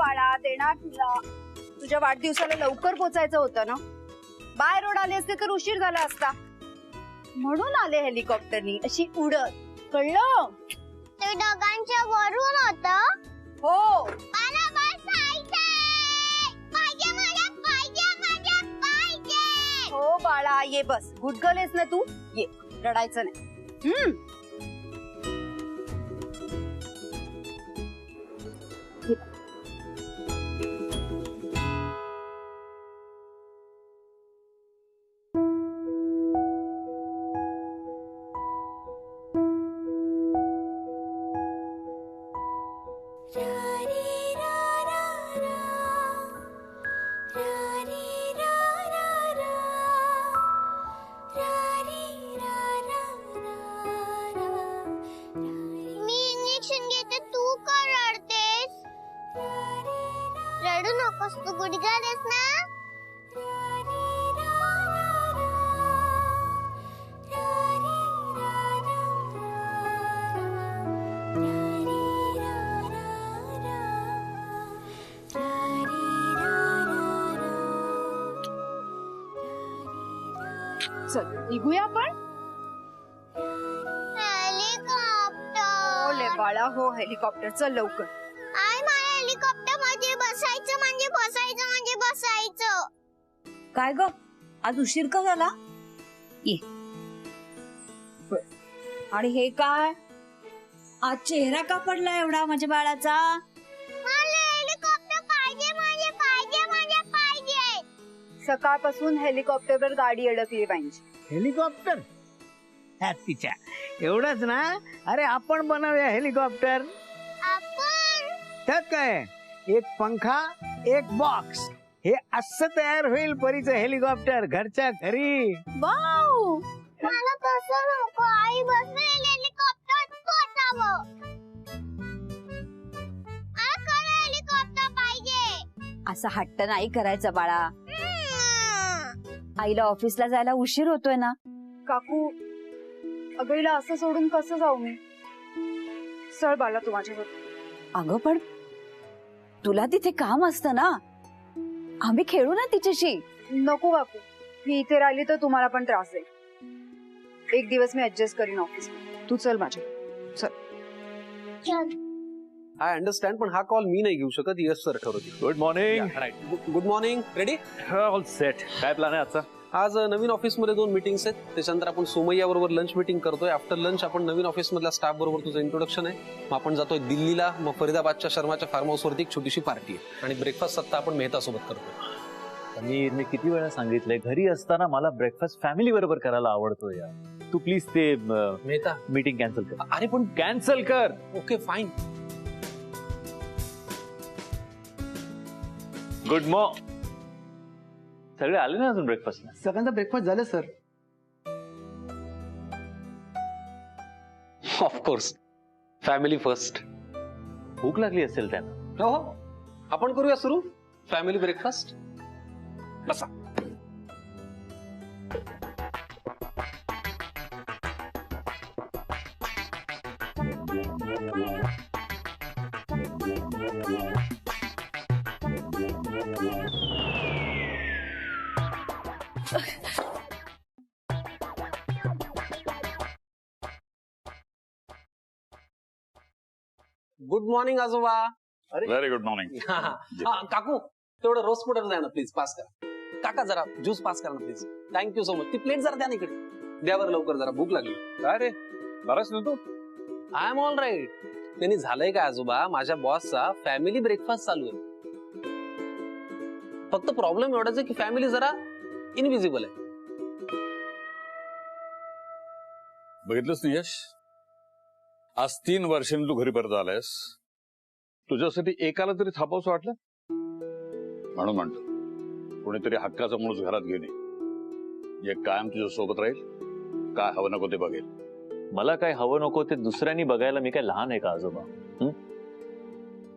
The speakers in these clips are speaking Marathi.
बाळा, देणार तुला. तुझ्या वाढदिवसाला लवकर पोचायचं होतं ना. बाय रोड आले असते तर उशीर झाला असता, म्हणून आले हेलिकॉप्टरनी अशी उडत. कळलं? ते ढगांच्या वरून होतं. हो. मला बसायचंय. पाहिजे मला, पाहिजे. हो बाळा, ये बस. गुड गर्ल आहेस ना तू. ये, रडायचं नाही. रडू नकोस, तू गुड गर्ल आहेस ना. चल निघूया आपण. हेलिकॉप्टर. ओले बाळा, हो हेलिकॉप्टर. चल लवकर. आई, मला हेलिकॉप्टर मध्ये बसायचं म्हणजे बसायचं. काय ग, आज उशीर का झाला? ये. आणि हे काय, आज चेहरा का पडला एवढा माझ्या बाळाचा? मला हेलिकॉप्टर पाहिजे. सकाळपासून हेलिकॉप्टरवर गाडी अडकली पाहिजे. हेलिकॉप्टर तिच्या एवढंच ना. अरे आपण बनवूया हेलिकॉप्टर. आपण त्यात काय, एक पंखा, एक बॉक्स, हे असं तयार होईल परीचं हेलिकॉप्टर घरच्या घरी. वाव. मला तसं नको. आई बसवेल हेलिकॉप्टर पोचावं. मला खरं हेलिकॉप्टर पाहिजे. असा हट्ट नाही करायचा बाळा. आईला ऑफिसला जायला उशीर होतोय ना. काकू, अगं असं सोडून कसं जाऊ मी? चल बाळा तू माझ्यावर. अगं पण तुला तिथे काम असतं ना. आम्ही खेळू ना तिच्याशी. नको काकू, मी इथे राहिली तर तुम्हाला पण त्रास आहे. एक दिवस मी ऍडजस्ट करीन ऑफिस. तू चल माझ्या. चल. आय अंडरस्टँड, पण हा कॉल मी नाही घेऊ शकत. यस सर ठरवतील. Good morning. Right. Good morning. Ready? All set. काय प्लॅन आहे आजचा? आज नवीन ऑफिस मध्ये 2 मीटिंग्स आहेत. त्याच्यानंतर आपण सोमय्या बरोबर लंच मीटिंग करतोय. आफ्टर लंच आपण नवीन ऑफिस मधल्या स्टाफ बरोबर तुझं इंट्रोडक्शन आहे. मग आपण जातोय दिल्लीला. मग फरीदाबादच्या शर्माच्या फार्म हाऊस वरती एक छोटीशी पार्टी आहे. आणि ब्रेकफास्ट सत्ता आपण मेहता सोबत करतोय. मी किती वेळा सांगितलंय, घरी असताना मला ब्रेकफास्ट फॅमिली बरोबर करायला आवडतो यार. तू प्लीज ते मेहता मीटिंग कॅन्सल कर. अरे पण कॅन्सल कर. Okay fine. Good morning. सगळे आले ना अजून ब्रेकफास्टला? सगळ्यांचा ब्रेकफास्ट झालं सर. Of course, family first. भूक लागली असेल त्यांना. हो, आपण करूया सुरू फॅमिली ब्रेकफास्ट. बसा. गुड मॉर्निंग आजोबा. Very good morning. काकू, तेवढं रोज पुटर द्या ना प्लीज. पास करा. काका जरा ज्यूस पास करा ना प्लीज. Thank you so much. ती प्लेट जरा द्या ना इकडे. द्या बरं लवकर, जरा भूक लागली. काय रे, बराच ना तू? I am all right. त्यांनी झालंय काय आजोबा, माझ्या बॉसचा फॅमिली ब्रेकफास्ट चालू आहे. फक्त प्रॉब्लेम एवढाच आहे की फॅमिली जरा इनविजिबल आहे. बघितलंस ना यश, आज 3 वर्षांनी तू घरी परत आलायस. तुझ्यासाठी एकाला तरी थांबावंसं वाटलं म्हणून म्हणतो. कोणीतरी हक्काचा माणूस घरात घेणे, जे कायम तुझ्या सोबत राहील, काय हवं नको ते बघेल. मला काय हवं नको ते दुसऱ्यांनी बघायला मी काय लहान आहे का आजोबा?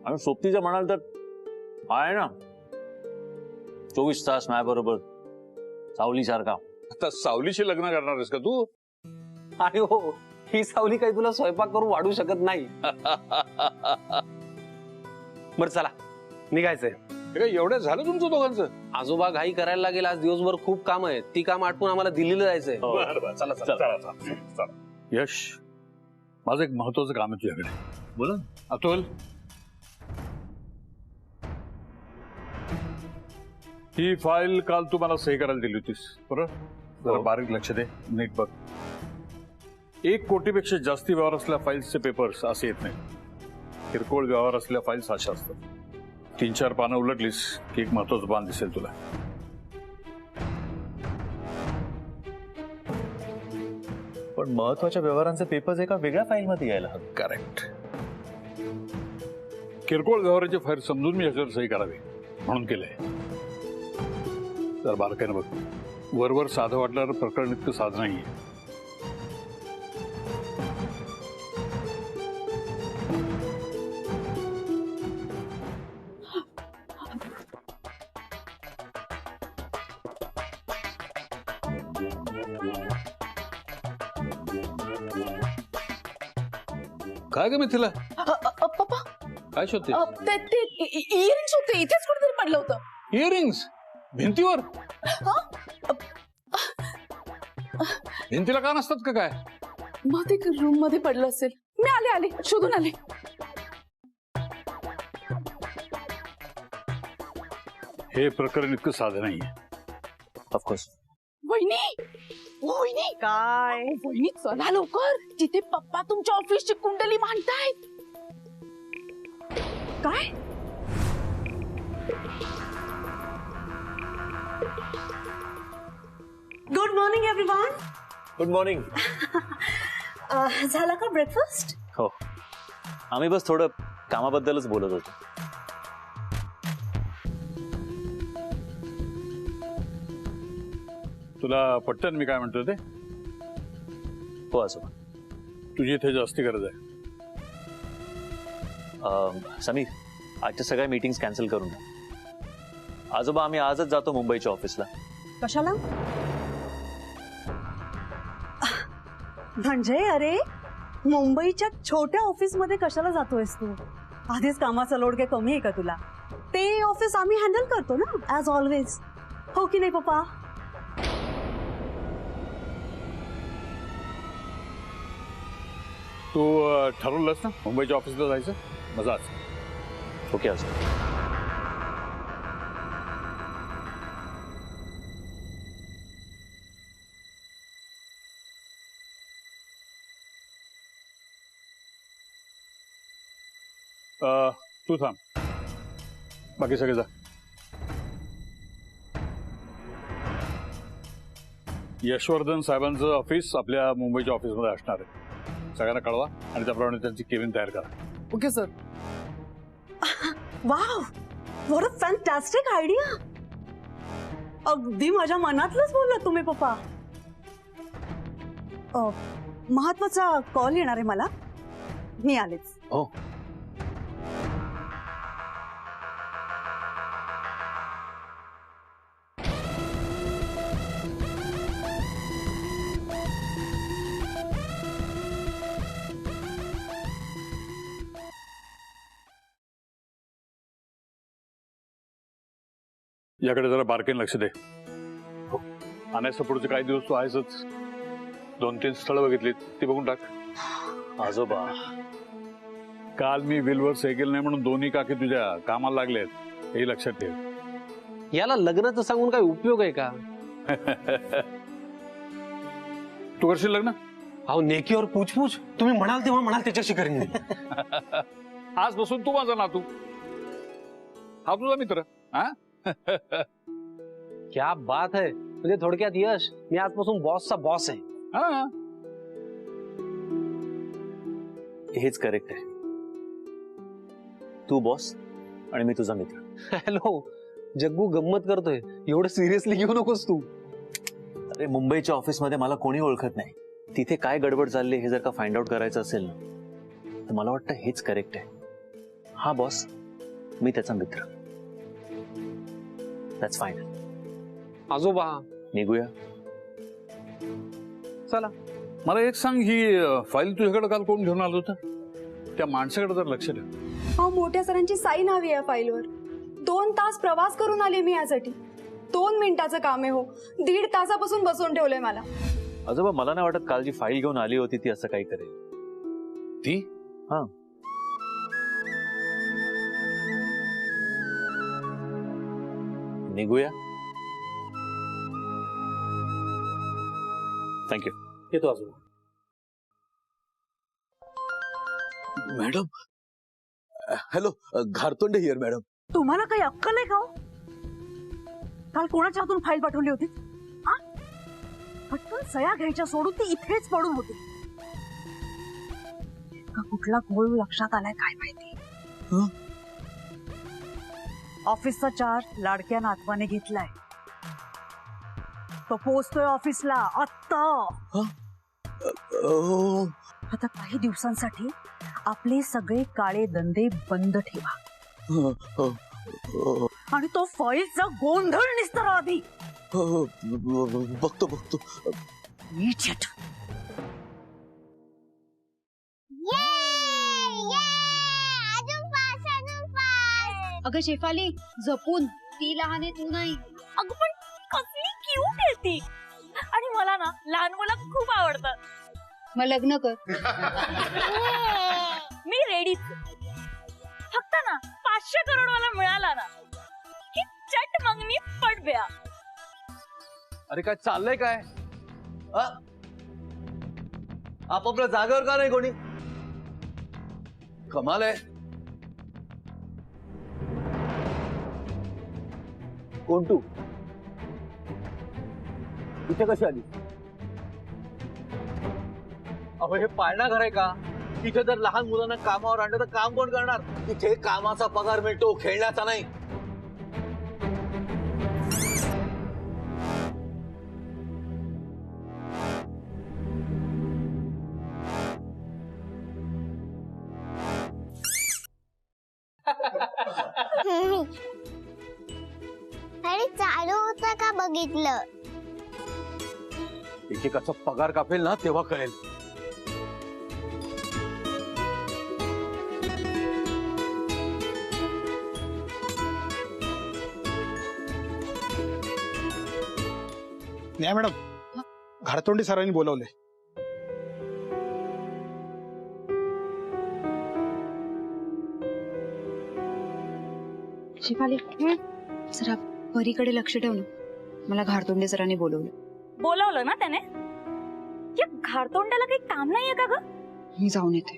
आणि सोबतीचं म्हणाल तर आहे ना 24 तास माझ्याबरोबर सावली सारखा. आता सावलीशी लग्न करणार आहेस का तू? आणि हो, ही सावली काही तुला स्वयंपाक करून वाढू शकत नाही. बरं चला, निघायचंय. हे काय एवढ्या झालं तुमचं दोघांचं? आजोबा घाई करायला लागेल, आज दिवसभर खूप काम आहेत. ती काम आटपून आम्हाला दिल्लीला जायचंय. चला चला. यश, माझं एक महत्वाचं काम आहे तुझ्याकडे. बोला. अतुल, ही फाईल काल तू मला सही करायला दिली होतीस बरं? जरा बारीक लक्ष दे, नीट बघ. 1 कोटीपेक्षा जास्ती व्यवहार असलेल्या फाईल्सचे पेपर्स असे येत नाही. किरकोळ व्यवहार असलेल्या फाईल्स अशा असतात. 3-4 पानं उलटलीस की एक महत्वाचं पान दिसेल तुला. पण महत्वाच्या व्यवहारांचे पेपर्स एका वेगळ्या फाईल मध्ये यायला हवे. करेक्ट. किरकोळ व्यवहाराची फाईल समजून मी याच्यावर सही करावी म्हणून केलंय. तर बारकाईनं बघ, वरवर साधं वाटणारं प्रकरण इतकं साधं नाहीये. काय ग मिथिला, पप्पा काय शोधते? ते इयरिंग्स होते, इथेच कुठेतरी पडलं होतं. इयरिंग्स भिंतीवर? भिंतीला का नसतात का काय? मग ते रूम मध्ये पडलं असेल. मी आले शोधून आले. हे प्रकरण इतकं साधं नाहीये. ऑफकोर्स. वहिनी काय वहिनी, चला लवकर. जिथे पप्पा तुमच्या ऑफिसची कुंडली मांडतायत. काय good morning everyone. Good morning. झाला का ब्रेकफास्ट? हो, आम्ही बस थोडं कामाबद्दलच बोलत होतो. तुला पटतं मी काय म्हणतो ते? हो आजोबा. तुझी इथे जास्ती गरज आहे. समीर, आजच्या सगळ्या मीटिंग्स कॅन्सल करून द्या. आजोबा, आम्ही आजच जातो मुंबईच्या ऑफिसला. कशाला? म्हणजे अरे, मुंबईच्या छोट्या ऑफिस मध्ये कशाला जातोयस तू? आधीच कामाचा लोड काय कमी आहे का तुला? ते ऑफिस आम्ही हँडल करतो ना, ऍज ऑलवेज. हो की नाही पप्पा? तू ठरवलंस ना मुंबईच्या ऑफिसला जायचं? मजाच. ओके आजोबा. तू थांब, बाकी सगळे जा. यशवर्धन साहेबांचं ऑफिस आपल्या मुंबईच्या ऑफिसमध्ये असणार आहे. सगळ्यांना कळवा आणि त्याप्रमाणे त्यांची केबिन तयार करा. Okay sir. Wow, what a fantastic idea. अगदी माझ्या मनातलंच बोललात तुम्ही पप्पा. महत्वाचा कॉल येणार आहे मला, मी आलेच. हो. याकडे जरा बारकाईने लक्ष दे. आणायचं पुढचे काही दिवस तू आहेसच. 2-3 स्थळं बघितली, ती बघून टाक. आजोबा, काल मी बिलवर सही केलं नाही म्हणून दोन्ही काकी तुझ्या कामाला लागलेत, हे लक्षात ठेव. याला लग्नाचं सांगून काय उपयोग आहे का? तू करशील लग्न? अहो, नेकीवर पूछपूछ. तुम्ही म्हणाल तेव्हा म्हणाल त्याच्याशी करेन मी. आजपासून तू माझा नातू, हा तुझा मित्र. हा क्या बात है. म्हणजे थोडक्यात यश, मी आजपासून बॉसचा बॉस आहे. हा, हेच करेक्ट आहे. तू बॉस आणि मी तुझा मित्र. हॅलो, जग्गू गंमत करतोय, एवढं सिरियसली घेऊ नकोस तू. अरे, मुंबईच्या ऑफिसमध्ये मला कोणी ओळखत नाही. तिथे काय गडबड चालली हे जर का फाइंड आउट करायचं असेल ना, तर मला वाटतं हेच करेक्ट आहे. हा बॉस, मी त्याचा मित्र. That's fine. आजोबा, निघूया. चला. मला एक सांग, ही फाईल तुझ्याकडे काल कोण घेऊन आलं होतं? त्या माणसाकडे जर लक्ष ठेव. हो, मोठ्या सरांची साईन हवी आहे फाईलवर. 2 तास प्रवास करून आले मी यासाठी. 2 मिनिटाचं काम आहे हो. 1.5 तासापासून बसवून ठेवलंय मला. आजोबा मला नाही वाटत काल जी फाईल घेऊन आली होती ती असं काही करेल. ती हा निघूया. थँक्यू. येतो अजून. Madam hello, Gharatonde here madam. तुम्हाला काही अक्कल आहे का हो? काल कोणाच्या हातून फाईल पाठवली होती? पटकन सह्या घ्यायच्या सोडून ती इथेच पडून होती. का कुठला गोळ लक्षात आलाय काय माहिती. ऑफिसचा चार्ज लाडक्या नातवाने घेतलाय. तो पोहोचतोय ऑफिसला आत्ता. आता काही दिवसांसाठी आपले सगळे काळे धंदे बंद ठेवा आणि तो फाईलचा गोंधळ निस्तारा आधी. बघतो बघतो. नीट. अगं शेफाली जपून, ती लहान आहे तू नाही. अगं पण कसली क्यूट आहे ती. आणि मला ना लहान मुलं खूप आवडतात. मग लग्न कर. मी रेडी. फक्त ना 500 करोड मला मिळाला ना की चट मागणी पट ब्या. अरे काय चाललंय काय? आपापल्या जागेवर का नाही कोणी? कमाल आहे. कोण तू? इथे कशी आली? अहो हे पाळणा घर आहे का? इथे जर लहान मुलांना कामावर आणलं तर काम कोण करणार? इथे कामाचा पगार मिळतो, खेळण्याचा नाही. अरे चालू होतं का बघितलं? एकेकाचा पगार कापेल ना तेव्हा कळेल. नाही मॅडम, घारतोंडे सरांनी बोलवले. शेफाली जरा परीकडे लक्ष ठेव ना. मला घारतोंडे सरांनी बोलवलं. बोलावलं ना त्याने? या घारतोंड्याला काही काम नाहीये का ग? मी जाऊन येते.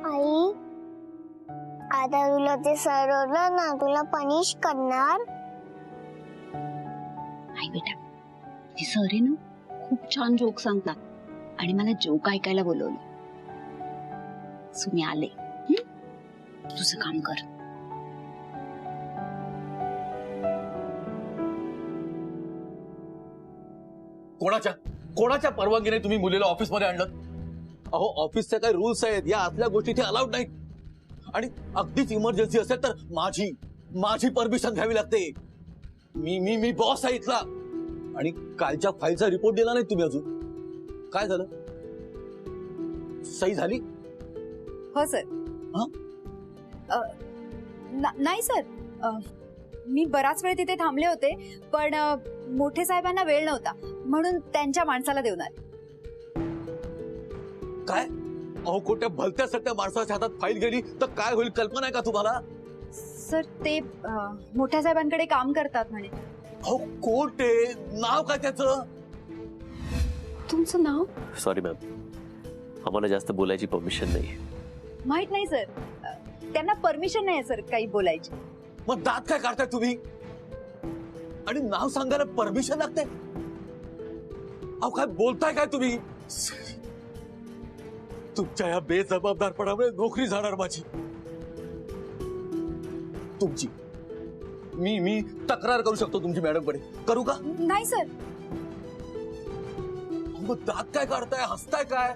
आई आता तुला ते सरवलं ना, तुला पनिश करणार. आई बेटा, ती सर आहे ना खूप छान जोक सांगतात आणि मला जोक ऐकायला बोलवलं. सो मी आले. तुझं काम कर. कोणाच्या परवानगीने तुम्ही मुलीला ऑफिस मध्ये आणलं? अहो ऑफिसचे काही रूल्स आहेत, या आतल्या गोष्टी इथे अलाउड नाहीत. आणि अगदीच इमर्जन्सी असेल तर माझी परमिशन घ्यावी लागते. मी बॉस आहे इथला. आणि कालच्या फाईलचा रिपोर्ट दिला नाही तुम्ही अजून. काय झालं? सही झाली? हो सर. नाही सर, मी बराच वेळ तिथे थांबले होते, पण मोठे साहेबांना वेळ नव्हता म्हणून त्यांच्या माणसाला देऊन आले. काय? अहो कोणत्या भलत्या सगळ्या माणसाच्या हातात फाईल गेली तर काय होईल कल्पना आहे का तुम्हाला? सर ते मोठ्या साहेबांकडे काम करतात म्हणे. अहो कोण ते? नाव काय त्याचं? तुमचं नाव? सॉरी मॅम, आम्हाला जास्त बोलायची परमिशन नाही. माहित नाही सर, त्यांना परमिशन नाही सर काही बोलायची. मग दात काय काढताय तुम्ही? आणि नाव सांगायला परमिशन लागते? अहो काय बोलताय काय तुम्ही? तुमच्या या बेजबाबदारपणामुळे नोकरी जाणार माझी. तुमची मी तक्रार करू शकतो तुमची मॅडमकडे. करू का? नाही सर. मग दात काय काढताय, हसताय काय?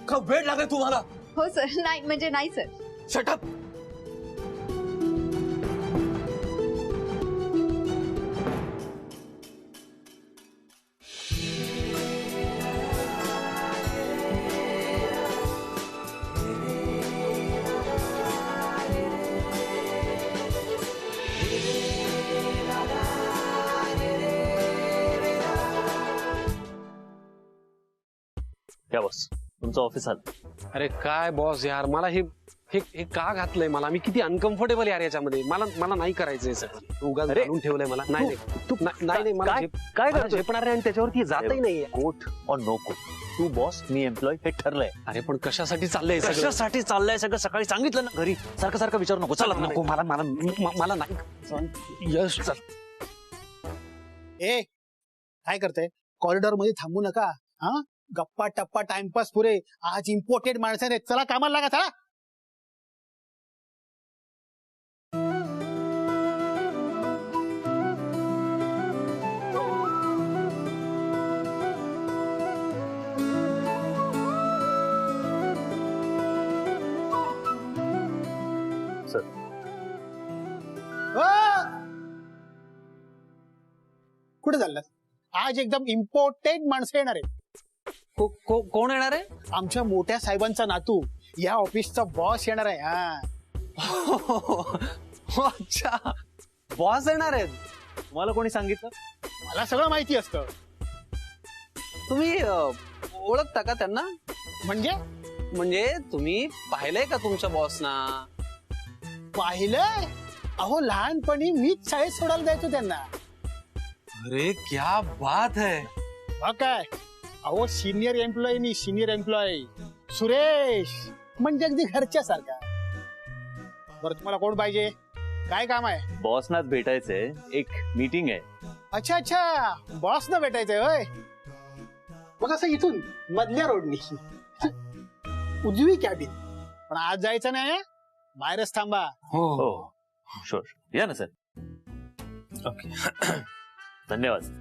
का वेळ लागेल तुम्हाला? हो सर. नाही म्हणजे नाही सर. Shut up. या बॉस, तुमचं ऑफिस आलं. अरे काय बॉस यार, मला हे हे हे का घातलंय मला? मी किती अनकम्फर्टेबल यार याच्यामध्ये. मला नाही करायचंय सगळं. उगाच घालून ठेवलंय मला. नाही मला काय झेपणार नाही आणि त्याच्यावरती जातही नाही. कोट और नो कोट, तू बॉस मी एम्प्लॉय हे ठरलंय. अरे पण कशासाठी चाललंय? कशासाठी चाललंय सगळं? सकाळी सांगितलं ना घरी. सारखं सारखं विचारू नको. चला नको मला नाही. यश चल. ए काय करताय? कॉरिडॉर मध्ये थांबू नका. हा, गप्पा टप्पा टाइमपास पुरे. आज इम्पोर्टेड माणसं आहेत. चला कामाला लागा. चला. कुठे चाललात? आज एकदम इम्पोर्टेंट माणसं येणार आहेत. कोण येणार आहे? आमच्या मोठ्या साहेबांचा नातू, या ऑफिसचा बॉस येणार आहे. अच्छा, बॉस येणार आहेत. तुम्हाला कोणी सांगितलं? मला सगळं माहिती असतं. तुम्ही ओळखता का त्यांना? म्हणजे तुम्ही पाहिलंय का तुमच्या बॉसना? पाहिलंय? अहो लहानपणी मीच शाळेत सोडायला जायचो त्यांना. अरे क्या बात है. काय अहो, सिनियर एम्प्लॉय सुरेश म्हणजे अगदी घरच्या सारखा. बरं तुम्हाला कोण पाहिजे? काय काम आहे? बॉसनाच भेटायचंय, एक मीटिंग आहे. अच्छा, बॉस ना भेटायचंय होय. मग असं इथून मधल्या रोडनी उजवी कॅबिन. पण आज जायचं नाही, बाहेरच थांबा. हो शुअर. या ना सर. ओके. धन्यवाद.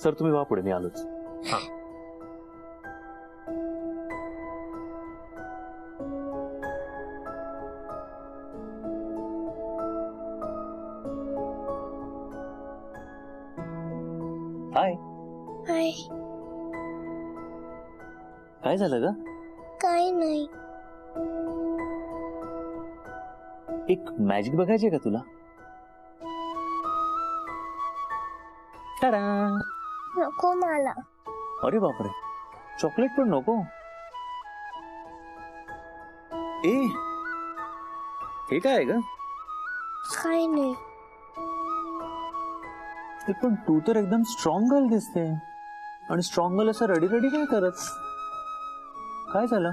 सर तुम्ही वा पुढे, मी आलोच. हा. हाय. हाय. काय झालं ग? काही नाही. एक मॅजिक बघायची का तुला? टाडा. नको मला. अरे बापरे, चॉकलेट पण नको? ए हे काय ग? काही नाही. पण तू तर एकदम स्ट्रॉंग गर्ल दिसते, आणि स्ट्रॉंग गर्ल असं रडी रडी काय करत? काय झालं?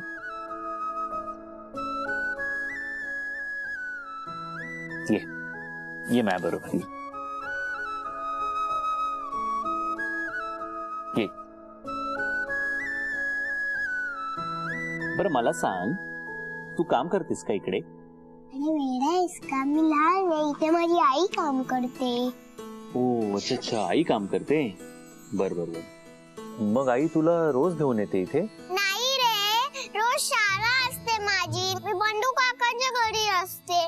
ये माझ्या बरोबर ये. बरं मला सांग, तू काम करतेस का इकडे? अरे वेडा आहेस का? मी लहान आहे, इथे माझी आई काम करते. ओ अच्छा, आई काम करते. बर बर बर. मग आई तुला रोज घेऊन येते इथे? नाही रे, रोज शाळा असते माझी. मी बंडू काकांच्या घरी असते.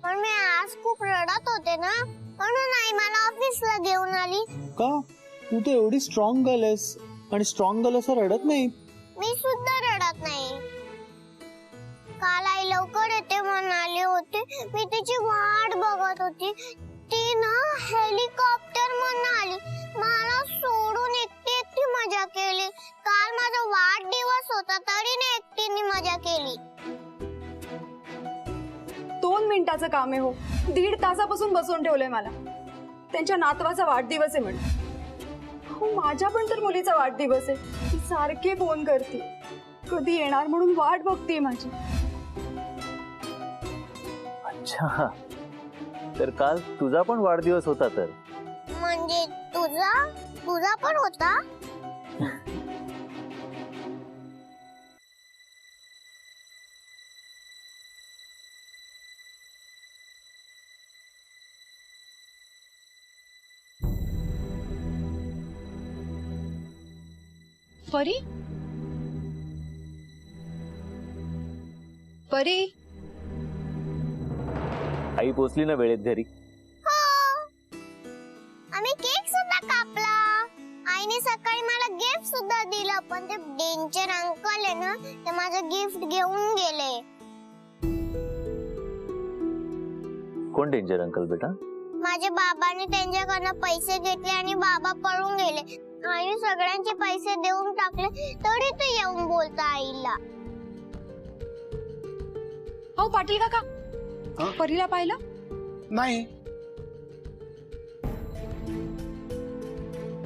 पण मी आज खूप रडत होते ना, म्हणून आई मला ऑफिसला घेऊन आली. का? तू तर एवढी स्ट्रॉंग गर्ल आहेस, आणि स्ट्रॉंग गर्ल असं रडत नाही. मी सुद्धा रडत नाही. काल आई लवकर येते म्हणाली होती, मी तिची वाट बघत होती. ती ना हेलिकॉप्टर म्हणून आली. मला सोडून एकटी एकटी मजा केली. काल माझा वाढदिवस होता तरी ना एकटीने मजा केली. 2 मिनिटाचं काम आहे हो. 1.5 तासापासून बसवून ठेवलंय मला. त्यांच्या नातवाचा वाढदिवस आहे म्हणून. हो, माझ्या पण तर मुलीचा वाढदिवस आहे. ती सारखे फोन करते, कधी येणार म्हणून वाट बघते माझी. अच्छा, तर काल तुझा पण वाढदिवस होता तर? म्हणजे तुझा पण होता? परी, परी, आई पोचली ना वेळेत घरी? हो, आम्ही केक सुद्धा कापला. आईने सकाळी मला गिफ्ट सुद्धा दिलं. पण ते डेंजर अंकल आहे ना, ते माझं गिफ्ट घेऊन गेले. कोण डेंजर अंकल बेटा? माझ्या बाबाने त्यांच्याकडनं पैसे घेतले आणि बाबा पळून गेले. आणि सगळ्यांचे पैसे देऊन टाकले, तरी ते येऊन बोलता आईला. हो पाटील काका, परीला पाहिलं नाही.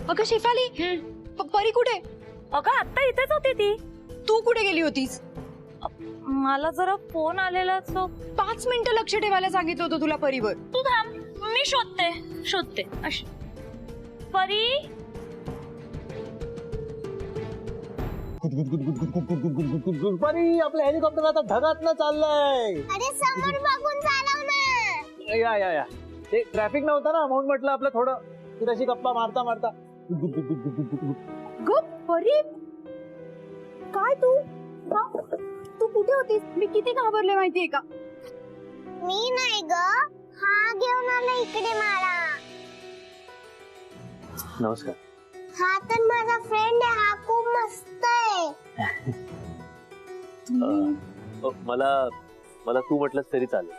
अगं शेफाली, परी कुठे? अगं आता इथेच होती ती. तू कुठे गेली होतीस? मला जरा फोन आलेला, सो 5 मिनिटं लक्ष ठेवायला सांगितलं होतं तुला परीवर. तू थांब, मी शोधते अशी. परी, परी, आपलं हेलिकॉप्टर आता ढगात न चाललंय. अरे समोर बघून चालव ना. या ते ट्रॅफिक नव्हतं ना, म्हणून म्हटलं आपलं थोडं तुझ्याशी गप्पा मारता मारता. गप परी, काय तू कुठे होतीस? मी किती घाबरले माहितीये का? मी नाही ग, हा घेऊन आला इकडे मला. नमस्कार. हा तर माझा फ्रेंड आहे, हा खूप मस्त आहे. मला तू म्हटलंस तरी चालेल.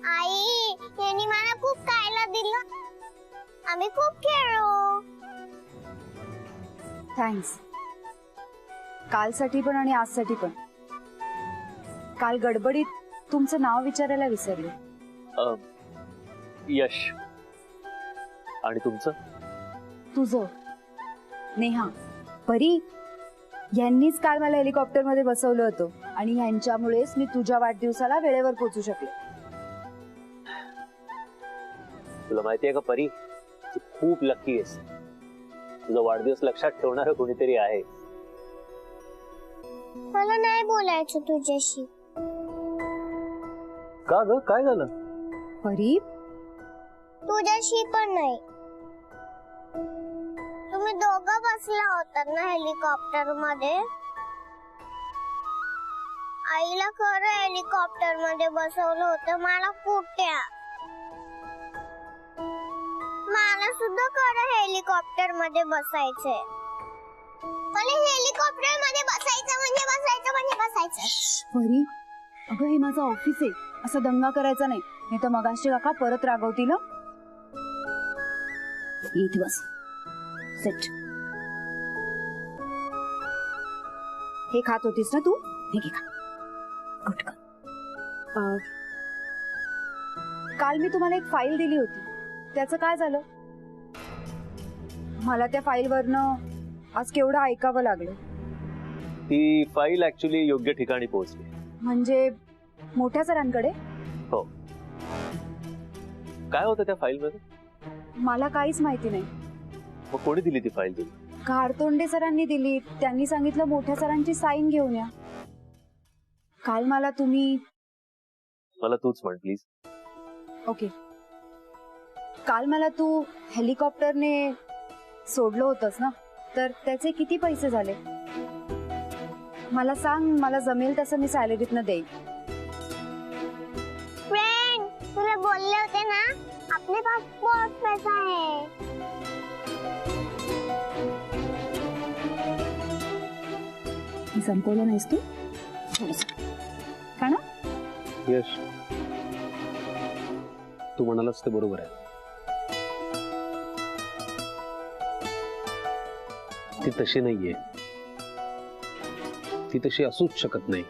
आई, यांनी मला खूप खायला दिलं, आम्ही खूप खेळलो. थँक्स. कालसाठी पण आणि आजसाठी पण. काल गडबडीत तुमचं नाव विचारायला विसरले. यश. आणि तुमचं? तुझं नेहा. परी, यांनीच काल मला हेलिकॉप्टर मध्ये बसवलं होतं आणि यांच्यामुळेच मी तुझ्या वाढदिवसाला वेळेवर पोहोचू शकले. तुला माहितीये का परी, तू खूप लकी आहेस. तुझा वाढदिवस लक्षात ठेवणारं कोणीतरी आहे. मला नाही बोलायचं तुझ्याशी. का ग, काय झालं? परी, तुझ्याशी पण नाही. तुम्ही दोघं बसला होतात ना हेलिकॉप्टर मध्ये. आईला खरं हेलिकॉप्टर मध्ये बसवलं होतं, मला कुठ्या. मला सुद्धा खरं हेलिकॉप्टर मध्ये बसायचंय. मला हेलिकॉप्टर मध्ये बसायचं म्हणजे बसायचं. परी, अगं हे माझं ऑफिस आहे, असा दंगा करायचा नाही तर मगाशी काका परत रागवतील. इथे बस. सेट. हे खात होतीस ना तू? हे घे खा. गुड कर. काल मी तुम्हाला एक फाईल दिली होती, त्याचं काय झालं? मला त्या फाईलवरनं आज केवढं ऐकावं लागलं. ती फाईल ऍक्च्युली योग्य ठिकाणी पोहोचली. म्हणजे मोठ्या सरांकडे? हो. काय होतं त्या फाईल मध्ये? मला काहीच माहिती नाही. मग कोणी दिली ती फाईल तुला? घारतोंडे सरांनी दिली. त्यांनी सांगितलं मोठ्या सरांची साईन घेऊन या. काल मला तूच म्हण प्लीज. ओके. काल मला तू हेलिकॉप्टरने सोडलं होतंस ना, तर त्याचे किती पैसे झाले मला सांग. मला जमेल तसं मी सॅलरीतनं देईन. फ्रेंड, तुला बोलले होते ना, आपले पास बहुत पैसा है. संपवलं नाहीस तू का ना? यश, तू म्हणालास ते बरोबर आहे. ती तशी नाहीये, ती तशी असूच शकत नाही.